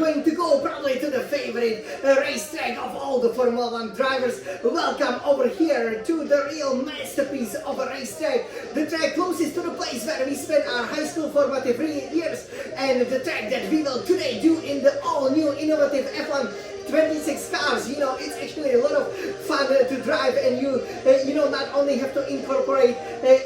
going to go probably to the favorite racetrack of all the Formula 1 drivers. Welcome over here to the real masterpiece of a racetrack. The track closest to the place where we spent our high school formative years, and the track that we will today do in the all-new innovative F1 26 cars. You know, it's actually a lot of fun to drive, and you know, not only have to incorporate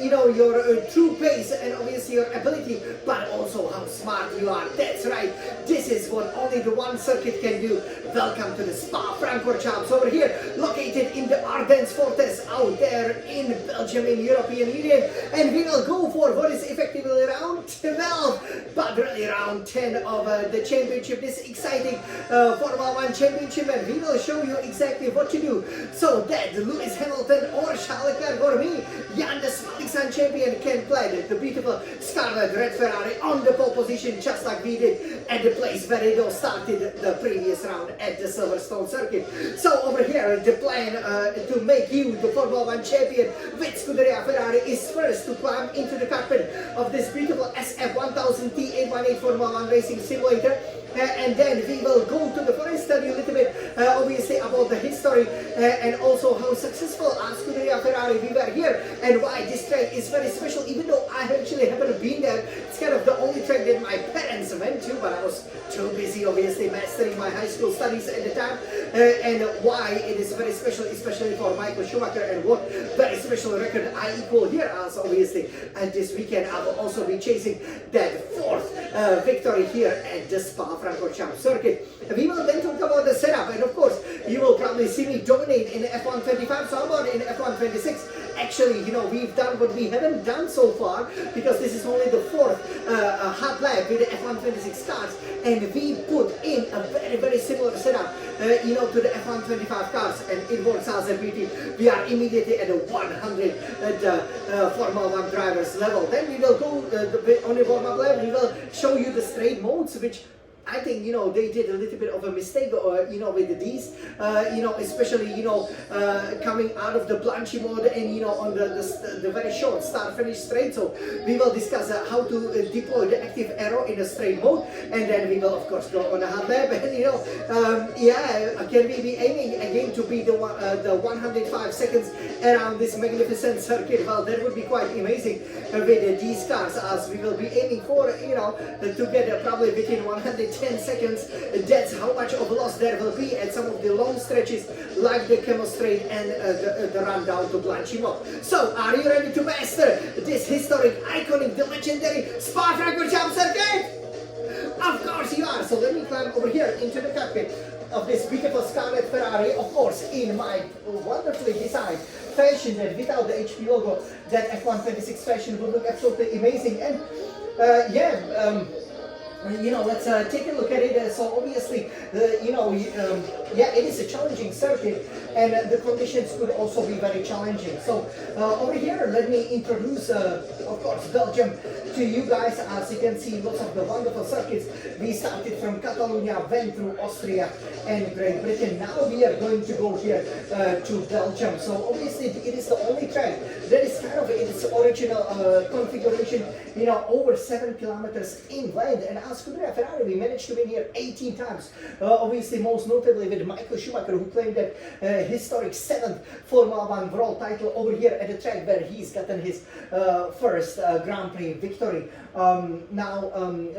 you know, your true pace and obviously your ability, but also how smart you are. That's right, this is what only the one circuit can do. Welcome to the Spa-Francorchamps over here, located in the Ardennes Fortress out there in Belgium, in European Union, and we will go for what is effectively round 12, but really round 10 of the championship, this exciting Formula 1 championship, and we will show you exactly what to do so that Lewis Hamilton or Charles Leclerc or me, Jan the Smiling Sun champion, can play the beautiful scarlet red Ferrari on the pole position, just like we did at the place where it all started the previous round at the Silverstone circuit. So over here, the plan to make you the Formula 1 champion with Scuderia Ferrari is first to climb into the cockpit of this beautiful SF1000T818 Formula 1 racing simulator. And then we will go to the forest, study a little bit obviously about the history and also how successful Scuderia Ferrari we were here, and why this track is very special. Even though I actually haven't been there, it's kind of the only track that my parents went to, but I was too busy obviously mastering my high school studies at the time, and why it is very special, especially for Michael Schumacher, and what very special record I equal here as obviously. And this weekend I will also be chasing that fourth victory here at the Spa-Francorchamps circuit. We will then talk about the setup, and of course you will probably see me dominate in F1 25, so how about in F1 26? Actually, you know, we've done what we haven't done so far, because this is only the fourth hot lap with the F1 26 cars, and we put in a very similar setup you know, to the F1 25 cars, and it works as a beauty. We are immediately at the 100 Formula 1 drivers level. Then we will go on the warm-up lap. We will show you the straight modes, which I think, you know, they did a little bit of a mistake, you know, with these, you know, especially, you know, coming out of the Blanchy mode and, you know, on the very short start-finish straight. So we will discuss how to deploy the active arrow in a straight mode, and then we will, of course, go on the hot lap. And, you know, yeah, can we be aiming again to be the 105 seconds around this magnificent circuit? Well, that would be quite amazing with these cars, as we will be aiming for, you know, to get probably within 110 seconds. That's how much of loss there will be at some of the long stretches like the Camo Straight and the run down to Blanchy mode. So, are you ready to master this historic, iconic, the legendary Spa-Francorchamps circuit? Of course you are. So let me climb over here into the cockpit of this beautiful scarlet Ferrari, of course in my wonderfully designed fashion, that without the HP logo, that F1 26 fashion would look absolutely amazing. And yeah, you know, let's take a look at it. So obviously, you know, yeah, it is a challenging circuit, and the conditions could also be very challenging. So over here, let me introduce, of course, Belgium to you guys. As you can see, lots of the wonderful circuits. We started from Catalonia, went through Austria and Great Britain. Now we are going to go here to Belgium. So obviously, it is the only track that is kind of in its original configuration, you know, over 7 kilometers in length. And as Scuderia Ferrari, we managed to win here 18 times. Obviously, most notably with Michael Schumacher, who claimed that historic 7th Formula 1 world title over here at the track where he's gotten his first Grand Prix victory. Now,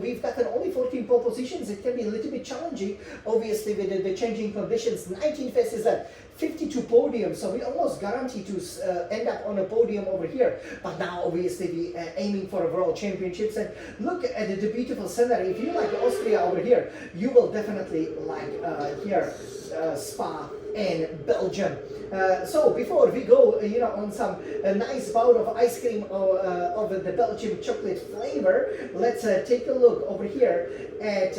we've gotten only 14 pole positions. It can be a little bit challenging, obviously, with the changing conditions. 19 faces left, 52 podiums, so we almost guarantee to end up on a podium over here. But now, obviously, we are aiming for a world championships. And look at the beautiful scenery. If you like Austria over here, you will definitely like here Spa and Belgium. So before we go, you know, on some nice bout of ice cream of the Belgian chocolate flavor, let's take a look over here at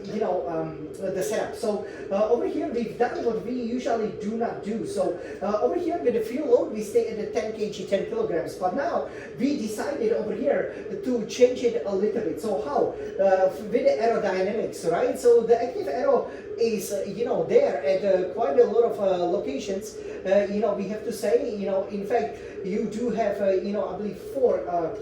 you know, the setup. So over here we've done what we usually do not do. So over here with the fuel load we stay at the 10 kg, 10 kilograms. But now we decided over here to change it a little bit. So how? With the aerodynamics, right? So the active aero is, you know, there at quite a lot of locations we have to say, in fact, you do have, I believe 4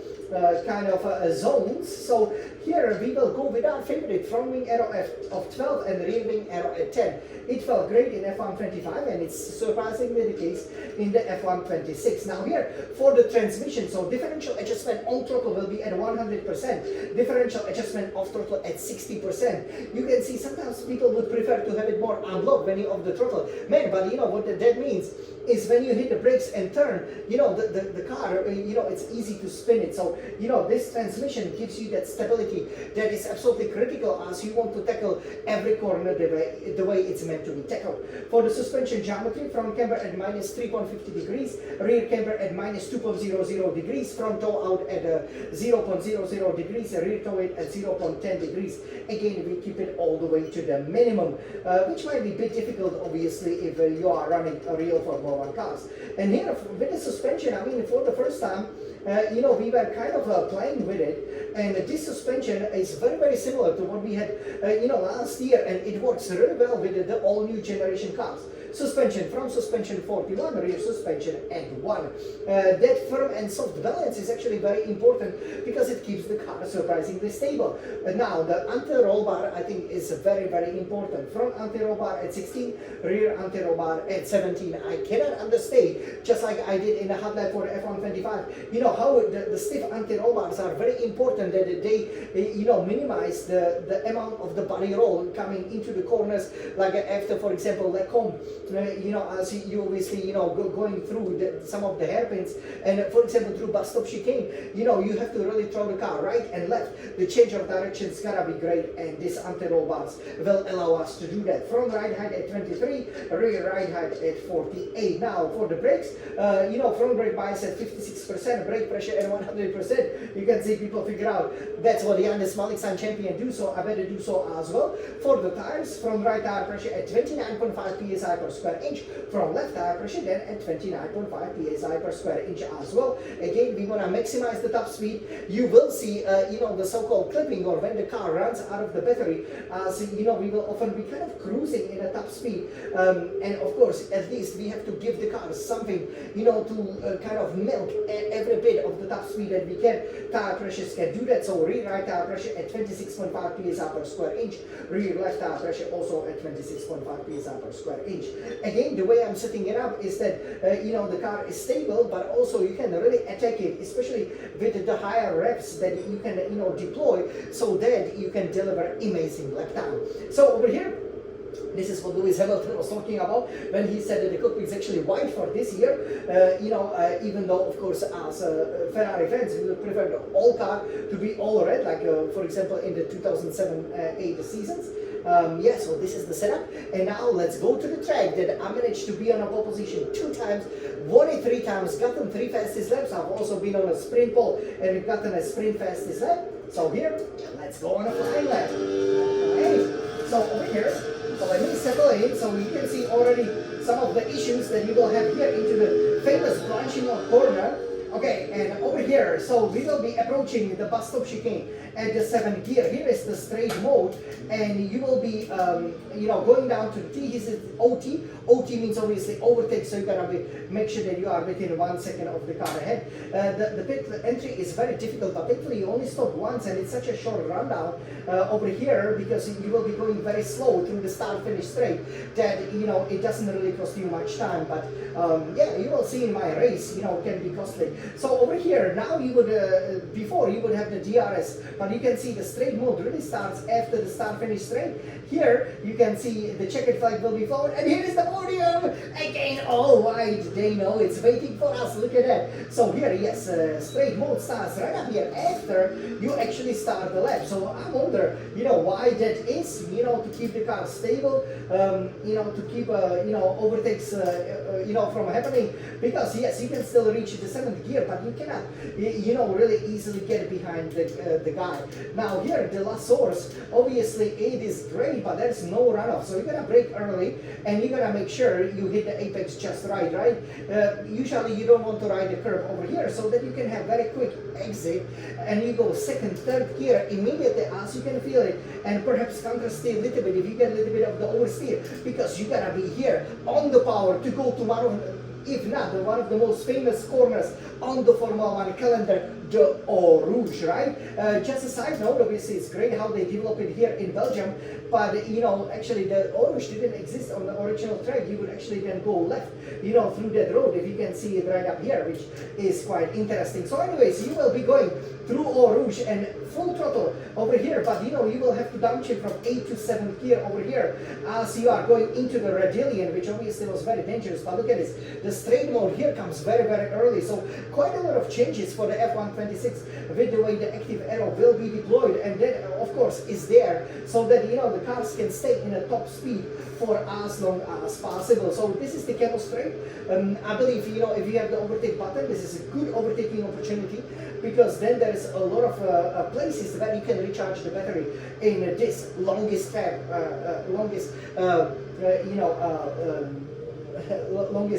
kind of zones. So here we will go with our favorite front wing arrow of 12 and rear wing arrow at 10. It felt great in F125 and it's surprisingly the case in the F126. Now here for the transmission, so differential adjustment on throttle will be at 100%, differential adjustment off throttle at 60%. You can see sometimes people would prefer to have it more unlocked when you off the throttle. Man, but what that means is when you hit the brakes and turn, the car, it's easy to spin it. So, this transmission gives you that stability that is absolutely critical as you want to tackle every corner the way it's meant to be tackled. For the suspension geometry, front camber at minus 3.50 degrees, rear camber at minus 2.00 degrees, front toe out at 0.00 degrees, rear toe in at 0.10 degrees. Again, we keep it all the way to the minimum, which might be a bit difficult, obviously, if you are running a real Formula 1 cars. And here, with the suspension, I mean, for the first time, we were kind of playing with it, and this suspension is very, very similar to what we had, last year, and it works really well with the all-new generation cars. Suspension, front suspension 41, rear suspension at 1. That firm and soft balance is actually very important because it keeps the car surprisingly stable. Now, the anti-roll bar I think is very, very important. Front anti-roll bar at 16, rear anti-roll bar at 17. I cannot understate, just like I did in the hot lap for F125, how the stiff anti-roll bars are very important, that they, minimize the amount of the body roll coming into the corners, like after, for example, like home. As you obviously, going through some of the hairpins, and for example, through bus stop chicane, you have to really throw the car right and left. The change of direction is gonna be great, and this anti-roll bars will allow us to do that. Front ride height at 23, rear ride height at 48. Now, for the brakes, front brake bias at 56%, brake pressure at 100%. You can see people figure out that's what the Yannis Maliksan champion do, so I better do so as well. For the tires, front right tire pressure at 29.5 psi per square inch, from left tire pressure then at 29.5 psi per square inch as well. Again, we want to maximize the top speed. You will see, the so-called clipping, or when the car runs out of the battery, as we will often be kind of cruising in a top speed, and of course, at least we have to give the car something, to kind of milk every bit of the top speed that we can. Tire pressures can do that. So rear right tire pressure at 26.5 psi per square inch, rear left tire pressure also at 26.5 psi per square inch. Again, the way I'm setting it up is that the car is stable, but also you can really attack it, especially with the higher reps that you can deploy, so that you can deliver amazing lap time. So over here, this is what Lewis Hamilton was talking about when he said that the cockpit is actually white for this year. Even though, of course, as Ferrari fans, we would prefer the whole car to be all red, like for example in the 2007-8 seasons. So this is the setup, and now let's go to the track that I managed to be on a pole position 2 times, won it 3 times, gotten 3 fastest laps. I've also been on a sprint pole and gotten a sprint fastest lap. So here, let's go on a flying lap. Okay. So over here, so let me settle in, so you can see already some of the issues that you will have here into the famous branching off corner. Okay, and over here, so we will be approaching the bus stop chicane at the 7th gear. Here is the straight mode, and you will be, going down to T. This is OT. OT means obviously overtake, so you gotta make sure that you are within 1 second of the car ahead. The pit entry is very difficult, but thankfully you only stop once, and it's such a short rundown over here, because you will be going very slow through the start-finish straight, that it doesn't really cost you much time. But you will see in my race, can be costly. So over here, now you would, before you would have the DRS, but you can see the straight mode really starts after the start-finish straight. Here, you can see the checkered flag will be forward, and here is the podium! Again, all white, they know it's waiting for us, look at that. So here, yes, straight mode starts right up here after you actually start the lap. So I wonder, why that is, to keep the car stable, to keep, overtakes, from happening, because yes, you can still reach the 7th gear, but you cannot, you know, really easily get behind the guy. Now here, the last source, obviously it is great, but there's no runoff. So you're gonna brake early, and you're gonna make sure you hit the apex just right, right? Usually you don't want to ride the curb over here, so that you can have very quick exit, and you go second, third gear immediately as you can feel it, and perhaps counter steer a little bit if you get a little bit of the oversteer, because you gotta be here on the power to go to one of, if not one of the most famous corners on the Formula One calendar, the Eau Rouge, right? Just a side note, obviously it's great how they develop it here in Belgium, but you know, actually the Eau Rouge didn't exist on the original track. You would actually then go left, you know, through that road, if you can see it right up here, which is quite interesting. So anyways, you will be going through Eau Rouge and full throttle over here, but you know, you will have to downshift from 8th to 7th gear over here as you are going into the Radillion, which obviously was very dangerous. But look at this, the straight mode here comes very, very early, so quite a lot of changes for the F126 with the way the active aero will be deployed, and that of course is there so that, you know, the cars can stay in a top speed for as long as possible. So this is the Camel Straight. I believe, you know, if you have the overtake button, this is a good overtaking opportunity, because then there is a lot of places where you can recharge the battery in this longest track, longest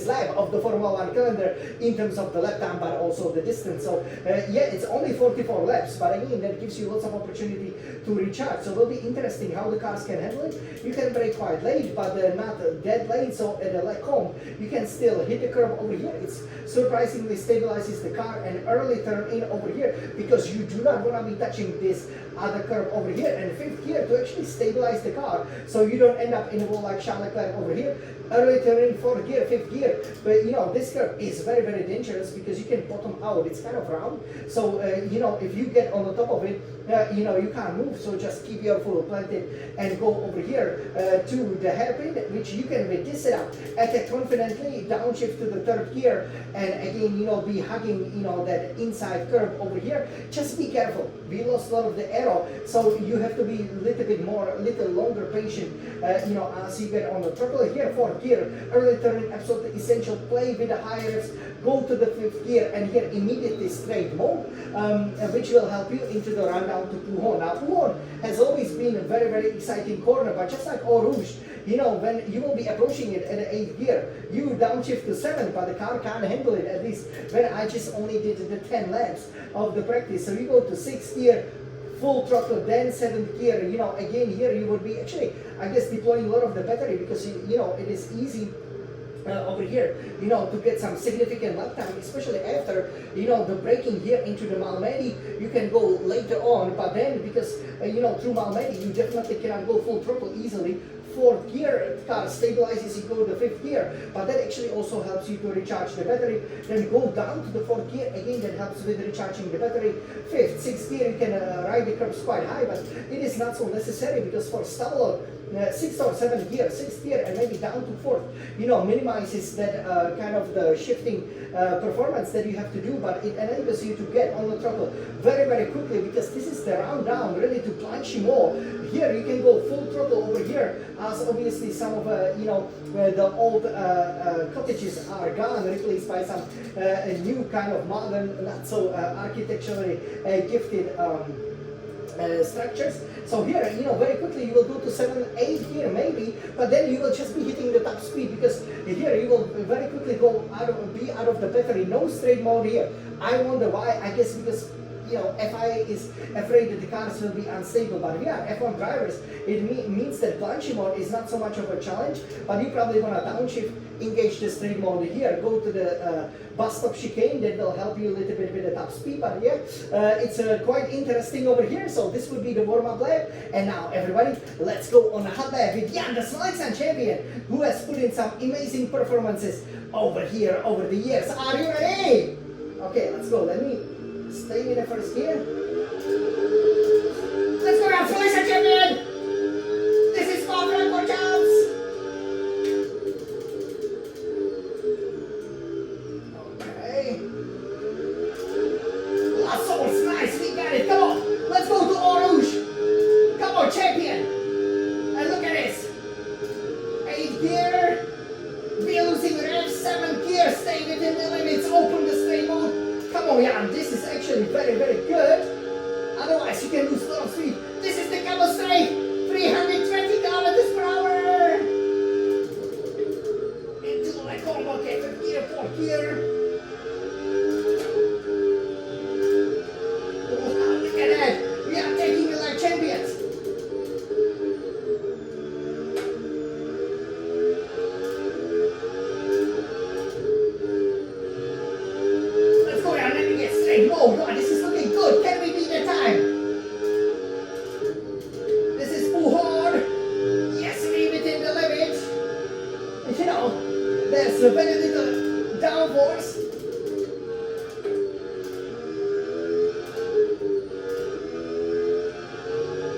lap of the Formula One calendar in terms of the lap time, but also the distance. So yeah, it's only 44 laps, but again, that gives you lots of opportunity to recharge. So it will be interesting how the cars can handle it. You can brake quite late, but not that late, so at the lap home, you can still hit the curb over here. It's surprisingly stabilizes the car, and early turn in over here, because you do not want to be touching this other curb over here, and fifth gear to actually stabilize the car, so you don't end up in a wall like Charles Leclerc over here. Early turn in, fourth gear, fifth gear, but you know, this curb is very, very dangerous because you can bottom out. It's kind of round, so you know, if you get on the top of it, you know, you can't move, so just keep your foot planted and go over here to the hairpin, which you can with this setup attack confidently, downshift to the third gear, and again, you know, be hugging, you know, that inside curve over here. Just be careful. We lost a lot of the aero, so you have to be a little longer patient, you know, as you get on the throttle here. Fourth gear, early turn, absolutely essential. Play with the high revs, go to the fifth gear, and here immediately straight mode, which will help you into the run down to Pouhon. Now Pouhon has always been a very, very exciting corner, but just like Eau Rouge, you know, when you will be approaching it at the 8th gear, you downshift to 7th, but the car can't handle it, at least when I just only did the 10 laps of the practice. So you go to 6th gear, full throttle, then 7th gear. You know, again, here you would be actually, I guess, deploying a lot of the battery, because you know, it is easy over here, you know, to get some significant lap time, especially after, you know, the braking here into the Malmedy. You can go later on, but then because you know, through Malmedy you definitely cannot go full throttle easily. Fourth gear, car stabilizes, you go to the fifth gear, but that actually also helps you to recharge the battery. Then go down to the fourth gear, again that helps with recharging the battery. Fifth, sixth gear, you can ride the curbs quite high, but it is not so necessary, because for stubble, sixth or seventh gear, sixth gear, and maybe down to fourth, you know, minimizes that kind of the shifting performance that you have to do, but it enables you to get on the throttle very, very quickly, because this is the round down, really to plunge more. Here you can go full throttle over here, as obviously some of you know, the old cottages are gone, replaced by some new kind of modern, not so architecturally gifted structures. So here, you know, very quickly you will go to 7, 8 here maybe, but then you will just be hitting the top speed, because here you will very quickly go out of the battery. No straight mode here. I wonder why. I guess because, you know, FIA is afraid that the cars will be unstable, but we are F1 drivers. It means that plunging mode is not so much of a challenge, but you probably want to downshift, engage the straight mode here, go to the bus stop chicane. That will help you a little bit with the top speed, but yeah, it's quite interesting over here. So this would be the warm-up lap, and now everybody, let's go on a hot lap with Jan, the Selection champion, who has put in some amazing performances over here over the years. Are you ready? Okay, let's go. Let me stay in the first gear. Let's go now, Selection champion! This is for Franco Charles! Okay. Last source, nice, we got it, come on! Let's go to Eau Rouge! Come on, champion! And look at this! 8th gear, we're losing revs, 7th gear, stay within the limits, open the straight mode. Come on, Jan, this is is actually very, very good. Otherwise, you can lose a lot of speed. This is the camel straight, 320 kilometers per hour. Into my combo gear, here. Wow, look at that. We are taking it like champions. Let's go down, let me get straight. Oh God, this is looking good. Can we beat the time? This is too hard. Yes, we within the limit. You know, there's a very little downforce.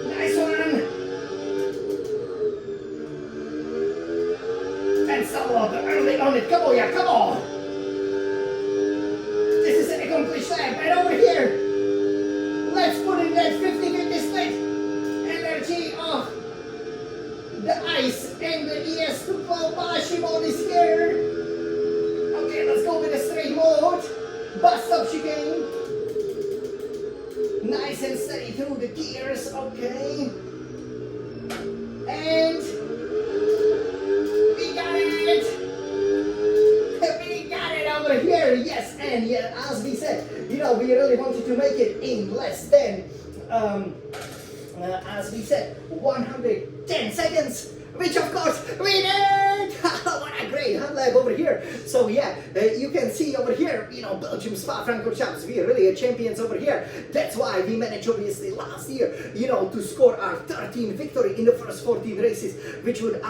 Nice one. And some early on it. Come on, yeah, come on. This is an accomplished lap. And over here, let's put in that 50-50 split energy of the ice and the ES212 mode is here. Okay, let's go with the straight mode. Bust up chicane. Nice and steady through the gears. Okay. And we got it. We got it over here. Yes, and yeah, as we said, you know, we really wanted to make it in less than as we said, 110 seconds, which of course we did! What a great hot lap over here. So yeah, you can see over here, you know, Belgium Spa-Francorchamps, we are really champions over here. That's why we managed obviously last year, you know, to score our 13th victory in the first 14 races, which would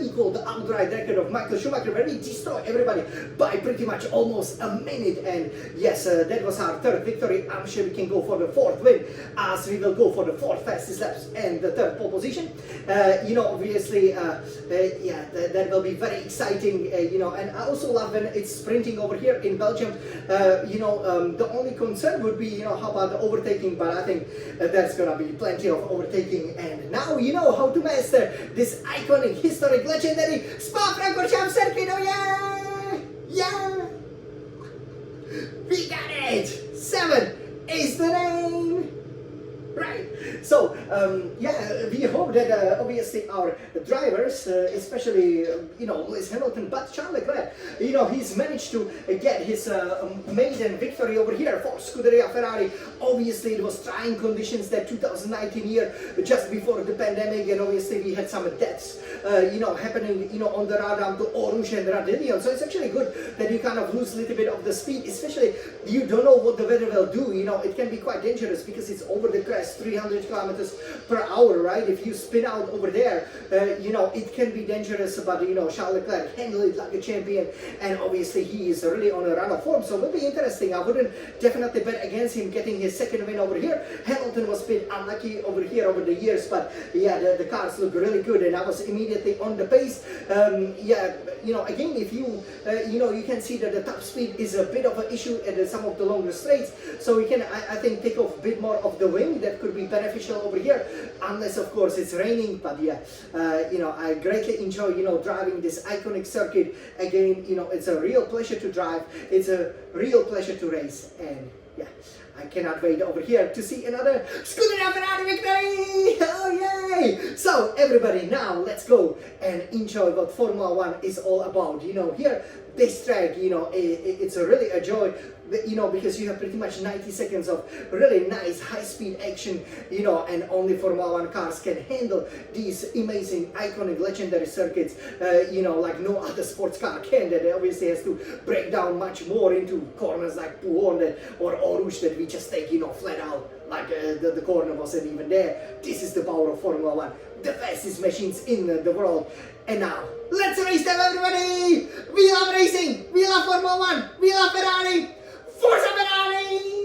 equal the outright record of Michael Schumacher, where we destroyed everybody by pretty much almost a minute. And yes, that was our third victory. I'm sure we can go for the fourth win, as we will go for the fourth fastest laps and the third pole position. You know, obviously, yeah, that will be very exciting, you know, and I also love when it's sprinting over here in Belgium. You know, the only concern would be, you know, how about the overtaking, but I think there's gonna be plenty of overtaking. And now you know how to master this iconic, historic, legendary Spa-Francorchamps circuit. Oh yeah! Yeah! We got it! 7 is the name! Right, so yeah, we hope that obviously our drivers, especially you know Lewis Hamilton, but Charles Leclerc, you know, he's managed to get his maiden victory over here for Scuderia Ferrari. Obviously, it was trying conditions that 2019 year, just before the pandemic, and obviously we had some deaths, you know, happening, you know, on the route down to Eau Rouge and Radillion. So it's actually good that you kind of lose a little bit of the speed, especially you don't know what the weather will do. You know, it can be quite dangerous because it's over the crest. 300 kilometers per hour, right? If you spin out over there, you know, it can be dangerous, but you know, Charles Leclerc handled it like a champion, and obviously he is really on a run of form, so it will be interesting. I wouldn't definitely bet against him getting his second win over here. Hamilton was a bit unlucky over here over the years, but yeah, the cars look really good, and I was immediately on the pace. Yeah, you know, again, if you, you know, you can see that the top speed is a bit of an issue at some of the longer straights, so we can, I think, take off a bit more of the wing. That could be beneficial over here, unless of course it's raining. But yeah, you know, I greatly enjoy, you know, driving this iconic circuit. Again, you know, it's a real pleasure to drive, it's a real pleasure to race, and yeah, I cannot wait over here to see another Scuderia Ferrari victory! Oh yay! So everybody, now let's go and enjoy what Formula 1 is all about. You know, here, this track, you know, it's really a joy, you know, because you have pretty much 90 seconds of really nice high-speed action, you know, and only Formula 1 cars can handle these amazing, iconic, legendary circuits, you know, like no other sports car can. That obviously has to break down much more into corners like Pouhon or Eau Rouge that we just take, you know, flat out, like the corner wasn't even there. This is the power of Formula 1, the fastest machines in the world. And now, let's race them, everybody! We love racing! We love Formula 1! We love Ferrari! Forza Ferrari!